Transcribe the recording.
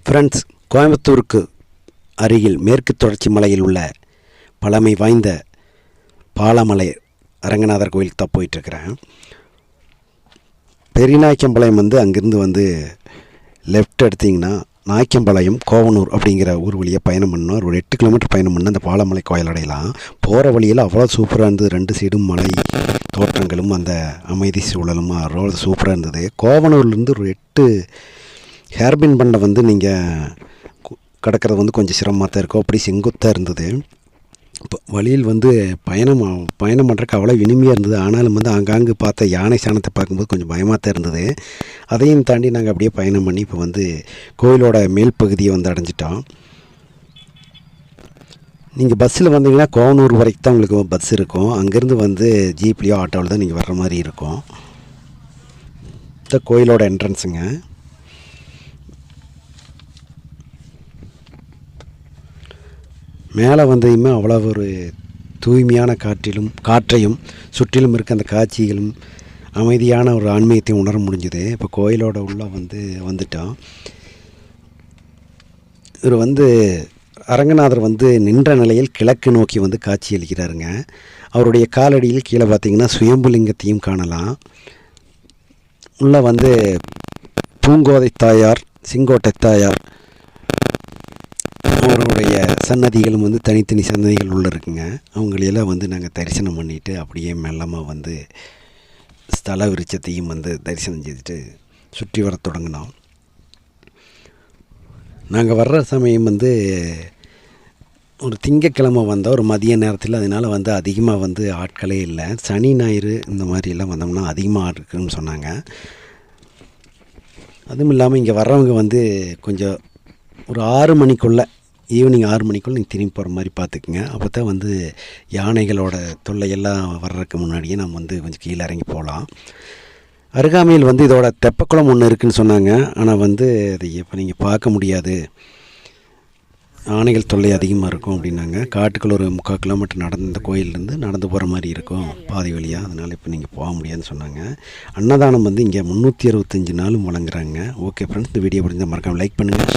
Friends, கோயம்புத்தூருக்கு அருகில் மேற்கு தொடர்ச்சி மலையில் உள்ள பழமை வாய்ந்த பாலமலை அரங்கநாதர் கோயிலுக்கு தான் போயிட்டுருக்கிறேன். பெரியநாயக்கம்பாளையம் அங்கேருந்து லெஃப்ட் எடுத்திங்கன்னா நாயக்கம்பாளையம் கோவனூர் அப்படிங்கிற ஊர் வழியாக பயணம் பண்ணோம். ஒரு 8 கிலோமீட்டர் பயணம் பண்ண அந்த பாலமலை கோயில் அடையலாம். போகிற வழியில் அவ்வளோ சூப்பராக இருந்தது. 2 சைடும் மலை தோற்றங்களும் அந்த அமைதி சூழலும் அவ்வளோ சூப்பராக இருந்தது. கோவனூர்லேருந்து ஒரு 8 ஹேர்பின் பண்ண நீங்கள் கடக்கிறது கொஞ்சம் சிரமமாக தான் இருக்கும். அப்படி செங்குத்தாக இருந்தது. இப்போ வழியில் பயணம் பண்ணுறதுக்கு அவ்வளோ இனிமையாக இருந்தது. ஆனாலும் ஆங்காங்கு பார்த்த யானை சாணத்தை பார்க்கும்போது கொஞ்சம் பயமாக தான் இருந்தது. அதையும் தாண்டி நாங்கள் அப்படியே பயணம் பண்ணி இப்போ கோயிலோட மேல் பகுதியை அடைஞ்சிட்டோம். நீங்கள் பஸ்ஸில் வந்தீங்கன்னா கோவனூர் வரைக்கும் தான் உங்களுக்கு பஸ் இருக்கும். அங்கேருந்து ஜீப்லேயோ ஆட்டோவில் தான் நீங்கள் வர்ற மாதிரி இருக்கும். இந்த கோயிலோட என்ட்ரன்ஸுங்க. மேலே வந்ததுமே அவ்வளோ ஒரு தூய்மையான காற்றையும் சுற்றிலும் இருக்க அந்த காட்சிகளும் அமைதியான ஒரு ஆன்மீகத்தையும் உணர முடிஞ்சுது. இப்போ கோயிலோட உள்ள வந்துட்டோம். இவர் அரங்கநாதர் நின்ற நிலையில் கிழக்கு நோக்கி காட்சி அளிக்கிறாருங்க. அவருடைய காலடியில் கீழே பார்த்திங்கன்னா சுயம்புலிங்கத்தையும் காணலாம். உள்ள பூங்கோதை தாயார், செங்கோட்டை தாயார் அவருடைய சன்னதிகளும் தனித்தனி சன்னதிகள் உள்ள இருக்குங்க. அவங்களையெல்லாம் நாங்கள் தரிசனம் பண்ணிவிட்டு அப்படியே மெல்லமாக ஸ்தல விருட்சத்தையும் தரிசனம் செய்துட்டு சுற்றி வர தொடங்கினோம். நாங்கள் வர்ற சமயம் ஒரு திங்கக்கிழமை வந்தால் ஒரு மதிய நேரத்தில், அதனால் அதிகமாக ஆட்களே இல்லை. சனி ஞாயிறு இந்த மாதிரிலாம் வந்தோம்னா அதிகமாக ஆள் இருக்குதுன்னு சொன்னாங்க. அதுவும் இல்லாமல் இங்கே வர்றவங்க கொஞ்சம் ஒரு 6 மணிக்குள்ளே, ஈவினிங் 6 மணிக்குள்ளே நீங்கள் திரும்பி போகிற மாதிரி பார்த்துக்குங்க. அப்போ தான் யானைகளோட தொல்லையெல்லாம் வர்றதுக்கு முன்னாடியே நம்ம கொஞ்சம் கீழே இறங்கி போகலாம். அருகாமையில் இதோட தெப்பக்குளம் ஒன்று இருக்குதுன்னு சொன்னாங்க. ஆனால் அது இப்போ நீங்கள் பார்க்க முடியாது, யானைகள் தொல்லை அதிகமாக இருக்கும் அப்படின்னாங்க. காட்டுக்குள்ள ஒரு 3/4 கிலோமீட்டர் நடந்த கோயிலேருந்து நடந்து போகிற மாதிரி இருக்கும் பாதி வழியாக. அதனால் இப்போ நீங்கள் போக முடியாதுன்னு சொன்னாங்க. அன்னதானம் இங்கே 365 நாளும் வழங்குறாங்க. ஓகே ஃப்ரெண்ட்ஸ், இந்த வீடியோ பிடிச்சா மறக்காமல் லைக் பண்ணுங்கள்.